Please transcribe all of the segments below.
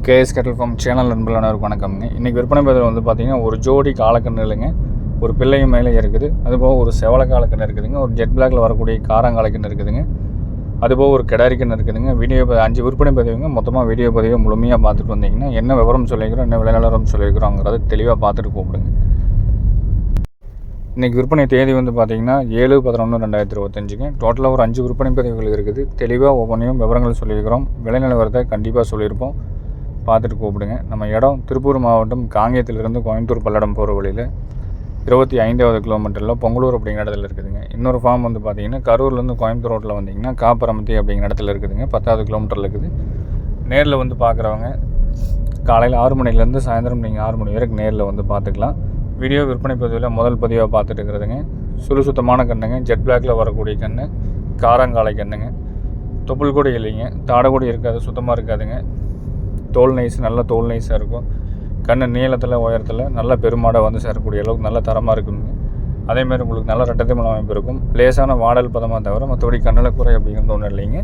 KS கேட்டல் form channel நண்பர்களானவருக்கு வணக்கம்ங்க. இன்றைக்கி விற்பனை பதிவில் வந்து பார்த்திங்கன்னா ஒரு ஜோடி காலக்கன்று இல்லைங்க, ஒரு பிள்ளையும் மேலே இருக்குது. அதுபோக ஒரு செவலை காலக்கன்று இருக்குதுங்க, ஒரு ஜெட் பிளாக்ல வரக்கூடிய காரங்காலக்கன்று இருக்குதுங்க, அதுபோக ஒரு கிடாரி கன்று இருக்குதுங்க. வீடியோ 5 விற்பனை பதிவுங்க. மொத்தமாக வீடியோ பதிவை முழுமையாக பார்த்துட்டு வந்தீங்கன்னா என்ன விவரம் சொல்லியிருக்கிறோம், என்ன விலை நிலவரம் சொல்லியிருக்கிறோங்கிறத தெளிவாக பார்த்துட்டு கூப்பிடுங்க. இன்றைக்கி விற்பனை தேதி வந்து பார்த்திங்கன்னா 7/11/2025ங்க. டோட்டலாக ஒரு 5 விற்பனை பதிவுகள் இருக்குது. தெளிவாக ஒவ்வொன்றையும் விவரங்கள் சொல்லியிருக்கிறோம், விலை நிலவரத்தை கண்டிப்பாக சொல்லியிருப்போம். பார்த்துட்டு கூப்பிடுங்க. நம்ம இடம் திருப்பூர் மாவட்டம் காங்கேயத்திலிருந்து கோயம்புத்தூர் பல்லடம் போகிற வழியில் 25வது கிலோமீட்டரில் பொங்கலூர் அப்படிங்கிற இடத்துல இருக்குதுங்க. இன்னொரு ஃபார்ம் வந்து பார்த்திங்கன்னா கரூர்லேருந்து கோயம்புத்தூர் ரோட்டில் வந்தீங்கன்னா காப்பரமத்தி அப்படிங்கிற இடத்துல இருக்குதுங்க. 10வது கிலோமீட்டரில் இருக்குது. நேரில் வந்து பார்க்குறவங்க காலையில் 6 மணிலேருந்து சாயந்தரம் நீங்கள் 6 மணி வரைக்கும் நேரில் வந்து பார்த்துக்கலாம். வீடியோ விற்பனை பதிவில் முதல் பதிவாக பார்த்துட்டு இருக்கிறதுங்க. சுத்தமான கண்ணுங்க, ஜெட் பிளாக்கில் வரக்கூடிய கன்று, காரங்காலை கண்ணுங்க. தொப்புள் கூட இல்லைங்க, தாடை கூட இருக்காது, சுத்தமாக இருக்காதுங்க. தோல் நைஸ், நல்ல தோல் நைஸாக இருக்கும். கண்ணு நீளத்தில் உயரத்தில் நல்ல பெருமாடை வந்து சேரக்கூடிய அளவுக்கு நல்ல தரமாக இருக்குங்க. அதேமாதிரி உங்களுக்கு நல்ல ரெட்டத்திமல் அமைப்பு இருக்கும். லேசான வாடல் பதமாக தவிர மற்றபடி கண்ணில் குறை அப்படிங்கிறது ஒன்றும் இல்லைங்க.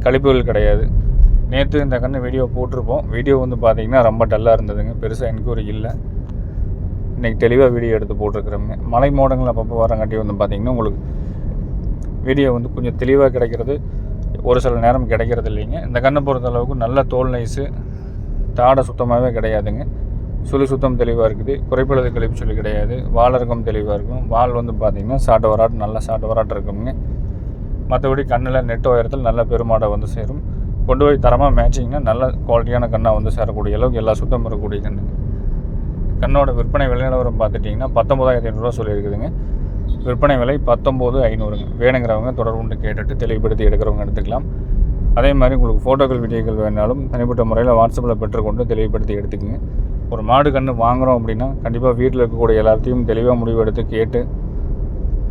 கழிப்புகள் கிடையாது. நேற்று இந்த கண்ணு வீடியோ போட்டிருப்போம். வீடியோ வந்து பார்த்திங்கன்னா ரொம்ப டல்லாக இருந்ததுங்க, பெருசாக என்கொயரி இல்லை. இன்றைக்கி தெளிவாக வீடியோ எடுத்து போட்டிருக்கிறோங்க. மலை மோடங்கள் அப்பப்போ வரங்காட்டி வந்து பார்த்திங்கன்னா உங்களுக்கு வீடியோ வந்து கொஞ்சம் தெளிவாக கிடைக்கிறது, ஒரு சில நேரம் கிடைக்கிறது இல்லைங்க. இந்த கண்ணை பொறுத்த அளவுக்கு நல்ல தோல் நைஸு, தாடை சுத்தமாகவே கிடையாதுங்க. சுத்தம் தெளிவாக இருக்குது. குறைப்பழுது கழிப்பு சொல்லி கிடையாது. வால் இறக்கம் தெளிவாக இருக்கும். வால் வந்து பார்த்திங்கன்னா சாட்டை வராட்டு, நல்ல சாட்டை வராட்டு இருக்குங்க. மற்றபடி கண்ணில் நெட்டு உயரத்தில் நல்ல பெருமாடை வந்து சேரும். கொண்டு போய் தரமாக மேட்சிங்கன்னா நல்ல குவாலிட்டியான கண்ணாக வந்து சேரக்கூடிய அளவுக்கு எல்லா சுத்தம் இருக்கக்கூடிய கண்ணுங்க. கண்ணோட விற்பனை விலை நிலவரம் பார்த்துட்டிங்கன்னா 19,500 சொல்லியிருக்குதுங்க. விற்பனை விலை 19,500ங்க. வேணுங்கிறவங்க தொடர்பு கேட்டுட்டு தெளிவுபடுத்தி எடுக்கிறவங்க எடுத்துக்கலாம். அதே மாதிரி உங்களுக்கு ஃபோட்டோக்கள் வீடியோக்கள் வேணாலும் தனிப்பட்ட முறையில் வாட்ஸ்அப்பில் பெற்றுக்கொண்டு தெளிவுபடுத்தி எடுத்துக்கோங்க. ஒரு மாடு கன்று வாங்குகிறோம் அப்படின்னா கண்டிப்பாக வீட்டில் இருக்கக்கூடிய எல்லாத்தையும் தெளிவாக முடிவு எடுத்து கேட்டு,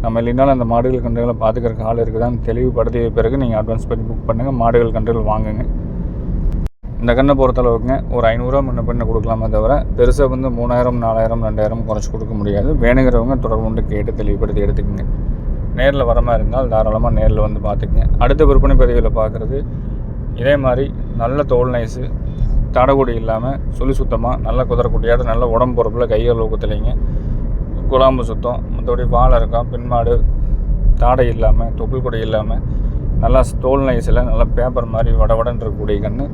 நம்ம இல்லைனாலும் அந்த மாடுகள் கன்றுகளை பார்த்துக்கிறக்கு ஆள் இருக்குதான்னு தெளிவுபடுத்திய பிறகு நீங்கள் அட்வான்ஸ் பண்ணி புக் பண்ணுங்கள், மாடுகள் கன்றுகள் வாங்குங்க. இந்த கண்ணை பொறுத்தளவுக்குங்க ஒரு 500 முன்ன பின்ன கொடுக்கலாமே தவிர பெருசாக வந்து 3000, 4000, 2000 குறைச்சி கொடுக்க முடியாது. வேணுங்கிறவங்க தொடர்பு கேட்டு தெளிவுபடுத்தி எடுத்துக்கோங்க. நேரில் வர மாதிரி இருந்தால் தாராளமாக நேரில் வந்து பார்த்துக்குங்க. அடுத்த விற்பனை பதிவில் பார்க்குறது இதே மாதிரி நல்ல தோல் நைஸு, தடகுடி இல்லாமல் சுத்தமாக நல்ல குதிரைக்குட்டியாட்டு நல்ல உடம்பு பொறுப்பில் கைகள் ஊக்கத்துலைங்க, குழாம்பு சுத்தம், மற்றபடி வாழை இருக்கும், பின்மாடு, தாடை இல்லாமல், தொப்புள் கொடி இல்லாமல் நல்லா தோல் நைஸில் நல்லா பேப்பர் மாதிரி வடவடன்னு இருக்கக்கூடிய கன்று,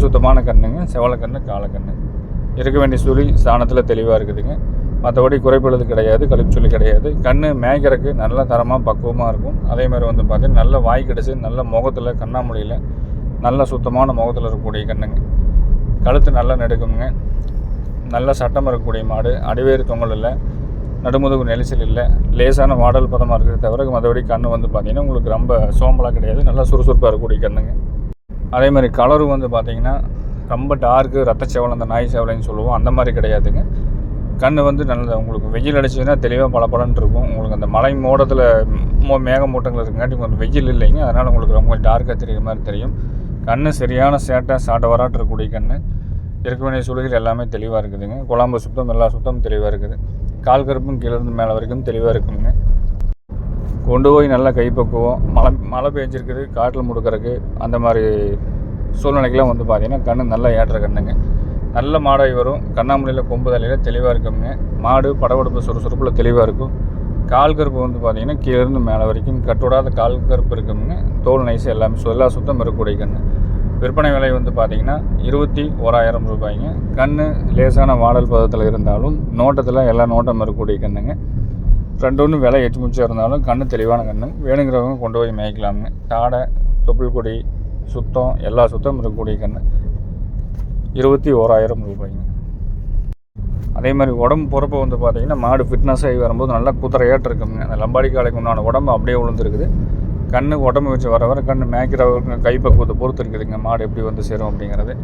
சுத்தமான கண்ணுங்க. செவலை கன்று, காலக்கன்று இருக்க வேண்டிய ஸ்தானத்தில் தெளிவாக இருக்குதுங்க. மற்றபடி குறைப்பழுது கிடையாது, கழிப்பு கிடையாது. கண் மேய்க்கிறதுக்கு நல்ல தரமாக பக்குவமாக இருக்கும். அதேமாதிரி வந்து பார்த்திங்கன்னா நல்ல வாய் கிடச்சி நல்ல முகத்தில் கண்ணாமொழியில் நல்ல சுத்தமான முகத்தில் இருக்கக்கூடிய கண்ணுங்க. கழுத்து நல்லா நெடுக்குங்க. நல்ல சட்டம் இருக்கக்கூடிய மாடு. அடிவேறு தொங்கல் இல்லை, நடுமுதுகு நெரிசல் இல்லை, லேசான வாடல் பதமாக இருக்கிறது தவிர மற்றபடி கண் வந்து பார்த்திங்கன்னா உங்களுக்கு ரொம்ப சோம்பலாக கிடையாது, நல்லா சுறுசுறுப்பாக இருக்கக்கூடிய கண்ணுங்க. அதே மாதிரி கலரு வந்து பார்த்திங்கன்னா ரொம்ப டார்க்கு ரத்த சேவலை, அந்த நாய் சேவலைன்னு சொல்லுவோம், அந்த மாதிரி கிடையாதுங்க. கண் வந்து நல்ல உங்களுக்கு வெயில் அடிச்சிங்கன்னா தெளிவாக பளபளன்னு இருக்கும். உங்களுக்கு அந்த மலை மோடத்தில் மேகமூட்டங்கள் இருக்குங்காட்டி உங்களுக்கு வெயில் இல்லைங்க, அதனால் உங்களுக்கு ரொம்ப டார்க்காக தெரிகிற மாதிரி தெரியும். கண் சரியான சாட்டை வராட்டு இருக்கக்கூடிய கண். இருக்க வேண்டிய சுழிகள் எல்லாமே தெளிவாக இருக்குதுங்க. குழம்பு சுத்தம், எல்லா சுத்தமும் தெளிவாக இருக்குது. கால் கருப்பும் கீழேருந்து மேலே வரைக்கும் தெளிவாக இருக்குங்க. கொண்டு போய் நல்லா கைப்பக்குவோம், மழை பெஞ்சிருக்குது, காட்டில் முடுக்கிறதுக்கு அந்த மாதிரி சூழ்நிலைக்கெலாம் வந்து பார்த்திங்கன்னா கண் நல்லா ஏற்ற கண்ணுங்க. நல்ல மாடாகி வரும். கண்ணாமூலையில் கொம்பு தலையில் தெளிவாக இருக்குங்க. மாடு படவெடுப்பு சுறுசுறுப்பில் தெளிவாக இருக்கும். கால் கருப்பு வந்து பார்த்திங்கன்னா கீழேருந்து மேலே வரைக்கும் கட்டுவிடாத கால் கருப்பு இருக்குங்க. தோல் நைஸ் எல்லாமே எல்லா சுத்தம் இருக்கக்கூடிய கன்று. விற்பனை விலை வந்து பார்த்திங்கன்னா 21,000 ரூபாய்ங்க. கண் லேசான வாடல் பதத்தில் இருந்தாலும் நோட்டத்தில் எல்லா நோட்டம் இருக்கக்கூடிய கண்ணுங்க. ரெண்டு விலை எச்சு முச்சா இருந்தாலும் கண் தெளிவான கண்ணு. வேணுங்கிறவங்க கொண்டு போய் மேய்க்கலாமுங்க. தாடை, தொப்புள் கொடி சுத்தம், எல்லா சுத்தம் இருக்கக்கூடிய கண்ணு. 21,000 ரூபாய்ங்க. அதே மாதிரி உடம்பு பொறுப்பை வந்து பார்த்திங்கன்னா மாடு ஃபிட்னஸ் ஆகி வரும்போது நல்லா குதிரையாட்டு இருக்குங்க. அந்த லம்பாடி காலைக்கு உண்டான உடம்பு அப்படியே விழுந்துருக்குது. கண்ணுக்கு உடம்பு வச்சு வர கண் மேய்க்கிறவங்க கைப்பக்குவத்தை பொறுத்து இருக்குதுங்க மாடு எப்படி வந்து சேரும் அப்படிங்கிறது.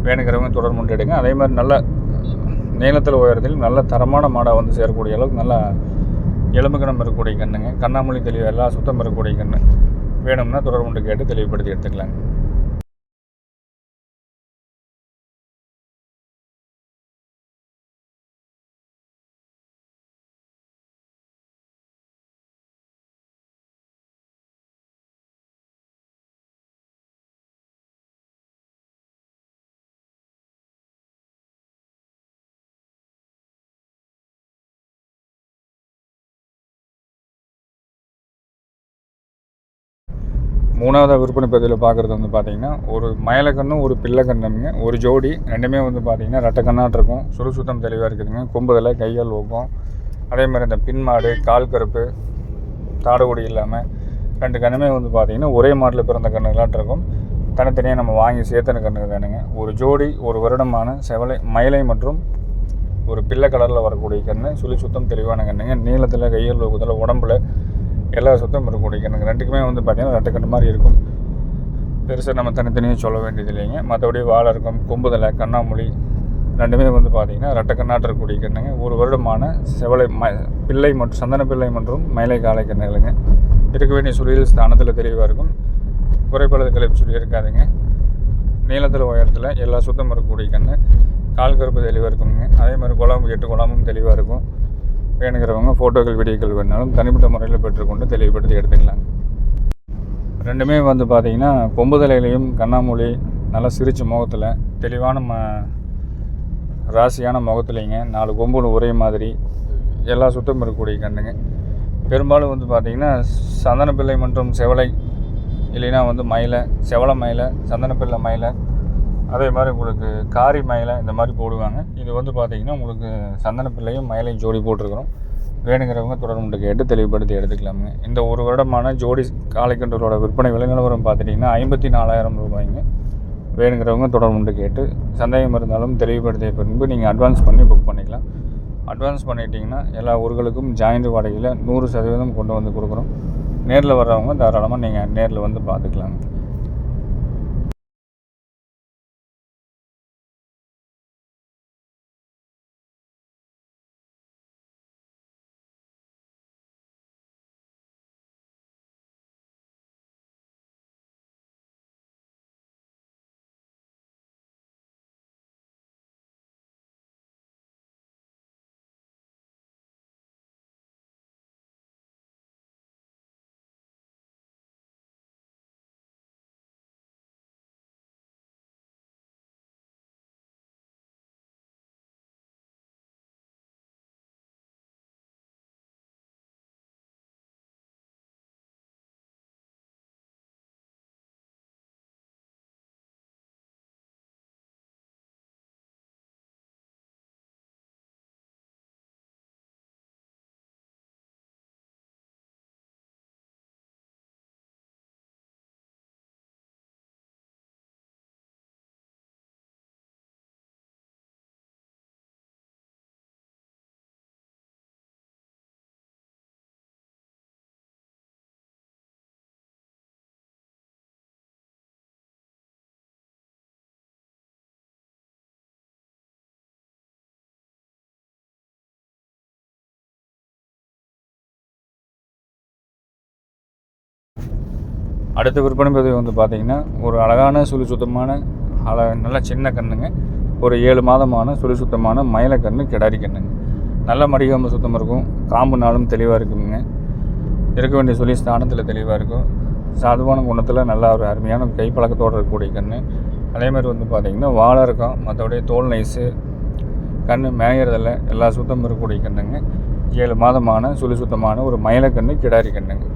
வேணுங்கிறவங்க தொடர்பு எடுங்க. அதே மாதிரி நல்ல நீளத்தில் உயரத்தில் நல்ல தரமான மாடாக வந்து சேரக்கூடிய அளவுக்கு நல்லா எலும்புக்கணம் இருக்கக்கூடிய கண்ணுங்க. கண்ணாமொழி தெளிவு எல்லா சுத்தம் இருக்கக்கூடிய கண்ணு. வேணும்னா தொடர்பு கேட்டு தெளிவுபடுத்தி எடுத்துக்கலாங்க. மூணாவது விற்பனை பதிவில் பார்க்குறது வந்து பார்த்திங்கன்னா ஒரு மயிலக்கண்ணும் ஒரு பிள்ளைக்கண்ணுங்க, ஒரு ஜோடி ரெண்டுமே வந்து பார்த்திங்கன்னா ரெட்டைக்கண்ணாட்டு இருக்கும். சுத்தம் தெளிவாக இருக்குதுங்க. கொம்புதலை கையால் ஊக்கும். அதே மாதிரி இந்த பின்மாடு கால் கருப்பு தாடுகுடி இல்லாமல் 2 கண்ணுமே வந்து பார்த்திங்கன்னா ஒரே மாட்டில் பிறந்த கண்ணுகளாட்டு இருக்கும். தனித்தனியாக நம்ம வாங்கி சேர்த்தன கண்ணுங்க தானுங்க. ஒரு ஜோடி 1 வருடமான செவலை மயிலை மற்றும் ஒரு பிள்ளை கலரில் வரக்கூடிய கண்ணு, சுத்தம் தெளிவான கண்ணுங்க. நீளத்தில் கையில் ஊக்குதல் உடம்புல எல்லா சுத்தம் இருக்கக்கூடிய கண்ணுங்க. 2க்குமே வந்து பார்த்திங்கன்னா ரெட்டை கண்ணு மாதிரி இருக்கும். பெருசாக நம்ம தனித்தனியாக சொல்ல வேண்டியது இல்லைங்க. மற்றபடி வாழை இருக்கும், கொம்புதலை, கண்ணாமொழி 2மே வந்து பார்த்திங்கன்னா ரெட்டை கண்ணாட்டு இருக்கக்கூடிய கண்ணுங்க. 1 வருடமான செவலை பிள்ளை மற்றும் சந்தன பிள்ளை மற்றும் மயிலை காலை கண்ணுகளுங்க. இருக்க வேண்டிய சுழியில் ஸ்தானத்தில் தெளிவாக இருக்கும். குறைபாடு கிளப்பி சொல்லி இருக்காதுங்க. நீளத்தில் உயரத்தில் எல்லா சுத்தம் இருக்கக்கூடிய கண்ணு, கால் கருப்பு தெளிவாக இருக்குங்க. அதே மாதிரி குழம்பு 8 குழம்பும் தெளிவாக இருக்கும். வேணுங்கிறவங்க ஃபோட்டோக்கள் வீடியோக்கள் வேணாலும் தனிப்பட்ட முறையில் பெற்றுக்கொண்டு தெளிவுபடுத்தி எடுத்துக்கலாங்க. 2மே வந்து பார்த்திங்கன்னா கொம்புதலையிலையும் கண்ணாமூலி நல்லா சிரிச்ச முகத்தில் தெளிவான ராசியான முகத்துலைங்க. 4 கொம்புல ஒரே மாதிரி எல்லா சுத்தம் இருக்கக்கூடிய கண்ணுங்க. பெரும்பாலும் வந்து பார்த்திங்கன்னா சந்தனப்பிள்ளை மற்றும் செவலை இல்லைன்னா வந்து மயிலை, செவலை மயிலை, சந்தனப்பிள்ளை மயிலை, அதே மாதிரி உங்களுக்கு காரி மயிலை இந்த மாதிரி போடுவாங்க. இது வந்து பார்த்திங்கன்னா உங்களுக்கு சந்தனப்பிள்ளையும் மயிலையும் ஜோடி போட்டிருக்கிறோம். வேணுங்கிறவங்க தொடர்பு கேட்டு தெளிவுபடுத்தி எடுத்துக்கலாமுங்க. இந்த 1 வருடமான ஜோடி காளைக்கன்றோட விற்பனை விலை நிலவரம் பார்த்துட்டிங்கன்னா 54,000 ரூபாய்ங்க. வேணுங்கிறவங்க தொடர்பு கேட்டு சந்தேகம் இருந்தாலும் தெளிவுபடுத்திய பின்பு நீங்கள் அட்வான்ஸ் பண்ணி புக் பண்ணிக்கலாம். அட்வான்ஸ் பண்ணிட்டீங்கன்னா எல்லா ஊர்களுக்கும் ஜாயிண்ட் வாடகையில் 100% கொண்டு வந்து கொடுக்குறோம். நேரில் வர்றவங்க தாராளமாக நீங்கள் நேரில் வந்து பார்த்துக்கலாங்க. அடுத்த விற்பனை பதிவு வந்து பார்த்திங்கன்னா ஒரு அழகான சுத்தமான நல்ல சின்ன கண்ணுங்க. ஒரு 7 மாதமான சுத்தமான மயிலக்கண்ணு கிடாரி கண்ணுங்க. நல்ல மடிகாம்பு சுத்தமாக இருக்கும். காம்பு நாளும் தெளிவாக இருக்குங்க. இருக்க வேண்டிய ஸ்தானத்தில் தெளிவாக இருக்கும். சாதுவான குணத்தில் நல்ல ஒரு அருமையான கைப்பழக்கத்தோடு இருக்கக்கூடிய கண்ணு. அதே மாதிரி வந்து பார்த்திங்கன்னா வாழை இருக்கும். மற்றபடி தோல் நைஸு கண் மேயறதில் எல்லா சுத்தமும் இருக்கக்கூடிய கண்ணுங்க. 7 மாதமான சுத்தமான ஒரு மயிலக்கண்ணு கிடாரி கண்ணுங்க.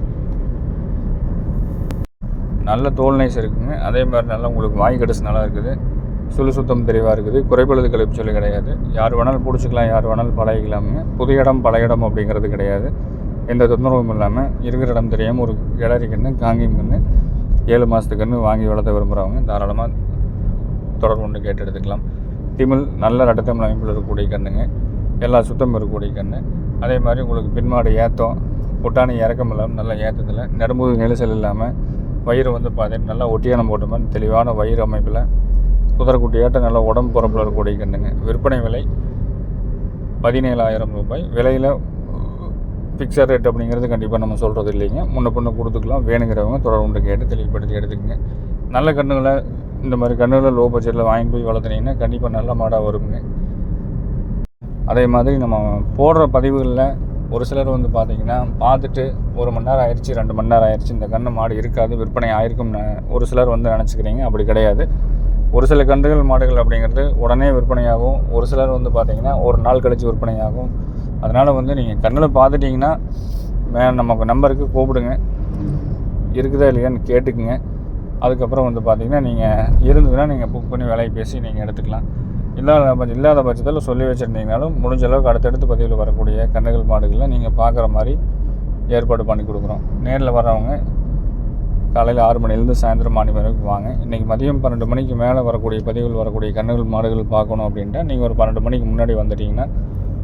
நல்ல தோல் நைஸ் இருக்குங்க. அதே மாதிரி நல்லா உங்களுக்கு வாய் கடைசி நல்லா இருக்குது. சுத்தம் தெளிவாக இருக்குது. குறைபாடு கழிப்பு சொல்லி கிடையாது. யார் வேணாலும் பிடிச்சிக்கலாம், யார் வேணாலும் பழகிக்கலாமுங்க. புது இடம் பழைய இடம் அப்படிங்கிறது கிடையாது. எந்த தொந்தரவும் இல்லாமல் இருக்கிற இடம் தெரியாமல் ஒரு கிடாரி கன்று காங்கியம் கன்று 7 மாதத்துக்கு கன்று வாங்கி வளர்த்த விரும்புகிறவங்க தாராளமாக தொடர்பு கொண்டு கேட்டு எடுத்துக்கலாம். திமிழ் நல்ல ரட்டத்தமிழ் அமைப்பில் இருக்கக்கூடிய கண்ணுங்க. எல்லா சுத்தம் இருக்கக்கூடிய கன்று. அதே மாதிரி உங்களுக்கு பின்மாடு ஏற்றம் பொட்டானி இறக்கம் இல்லாமல் நல்ல ஏற்றத்தில் நடுமுது நெரிசல் இல்லாமல் வயிறு வந்து பார்த்திங்கன்னா நல்லா ஒட்டியானம் போட்ட மாதிரி தெளிவான வயிறு அமைப்பில் குதிரைக்குட்டியாட்ட நல்லா உடம்பு பரப்பில் இருக்கக்கூடிய கண்ணுங்க. விற்பனை விலை 17,000 ரூபாய். விலையில் ஃபிக்ஸட் ரேட் அப்படிங்கிறது கண்டிப்பாக நம்ம சொல்கிறது இல்லைங்க. முன்ன பொண்ணு கொடுத்துக்கலாம். வேணுங்கிறவங்க தொடர்பு கேட்டு தெளிவுபடுத்தி எடுத்துக்கங்க. நல்ல கண்ணுகளை இந்த மாதிரி கண்ணுகளை லோ பட்ஜெட்டில் வாங்கி போய் வளர்த்துனீங்கன்னா கண்டிப்பாக நல்ல மாடாக வருங்க. அதே மாதிரி நம்ம போடுற பதிவுகளில் ஒரு சிலர் வந்து பார்த்திங்கன்னா பார்த்துட்டு 1 மணி நேரம் ஆயிடுச்சு, 2 மணி நேரம் ஆயிடுச்சு, இந்த கன்று மாடு இருக்காது, விற்பனை ஆயிருக்கும்னு ஒரு சிலர் வந்து நினச்சிக்கிறீங்க. அப்படி கிடையாது. ஒரு சில கன்றுகள் மாடுகள் அப்படிங்கிறது உடனே விற்பனையாகும். ஒரு சிலர் வந்து பார்த்திங்கன்னா 1 நாள் கழித்து விற்பனையாகும். அதனால் வந்து நீங்கள் கண்ணில் பார்த்துட்டிங்கன்னா நமக்கு நம்பருக்கு கூப்பிடுங்க. இருக்குதா இல்லையான்னு கேட்டுக்குங்க. அதுக்கப்புறம் வந்து பார்த்திங்கன்னா நீங்கள் இருந்ததுன்னா நீங்கள் புக் பண்ணி விலையை பேசி நீங்கள் எடுத்துக்கலாம். இல்லாத பட்சத்தில் சொல்லி வச்சுருந்தீங்கனாலும் முடிஞ்ச அளவுக்கு அடுத்தடுத்து பதிவில் வரக்கூடிய கன்றுகள் மாடுகளில் நீங்கள் பார்க்குற மாதிரி ஏற்பாடு பண்ணி கொடுக்குறோம். நேரில் வர்றவங்க காலையில் 6 மணிலேருந்து சாயந்தரம் 6 மணி வரைக்கும் வாங்க. இன்றைக்கி மதியம் 12 மணிக்கு மேலே வரக்கூடிய பதிவில் வரக்கூடிய கன்றுகள் மாடுகள் பார்க்கணும் அப்படின்ட்டா நீங்கள் ஒரு 12 மணிக்கு முன்னாடி வந்துட்டிங்கன்னா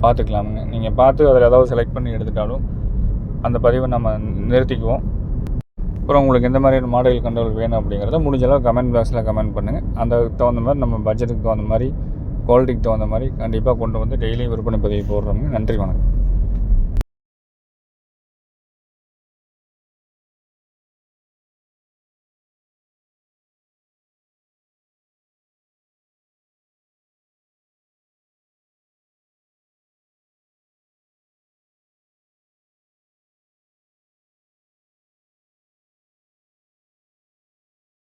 பார்த்துக்கலாமுங்க. நீங்கள் பார்த்து அதில் ஏதாவது செலக்ட் பண்ணி எடுத்துட்டாலும் அந்த பதிவை நம்ம நிறுத்திக்குவோம். அப்புறம் உங்களுக்கு எந்த மாதிரியான மாடுகள் கன்றுகள் வேணும் அப்படிங்கிறத முடிஞ்ச அளவு கமெண்ட் பாக்ஸில் கமெண்ட் பண்ணுங்கள். அந்த தகுந்த மாதிரி நம்ம பட்ஜெட்டுக்கு தகுந்த மாதிரி குவாலிட்டிக்கு தகுந்த மாதிரி கண்டிப்பாக கொண்டு வந்து டெய்லி விற்பனை பதிவு போடுறோங்க. நன்றி, வணக்கம்.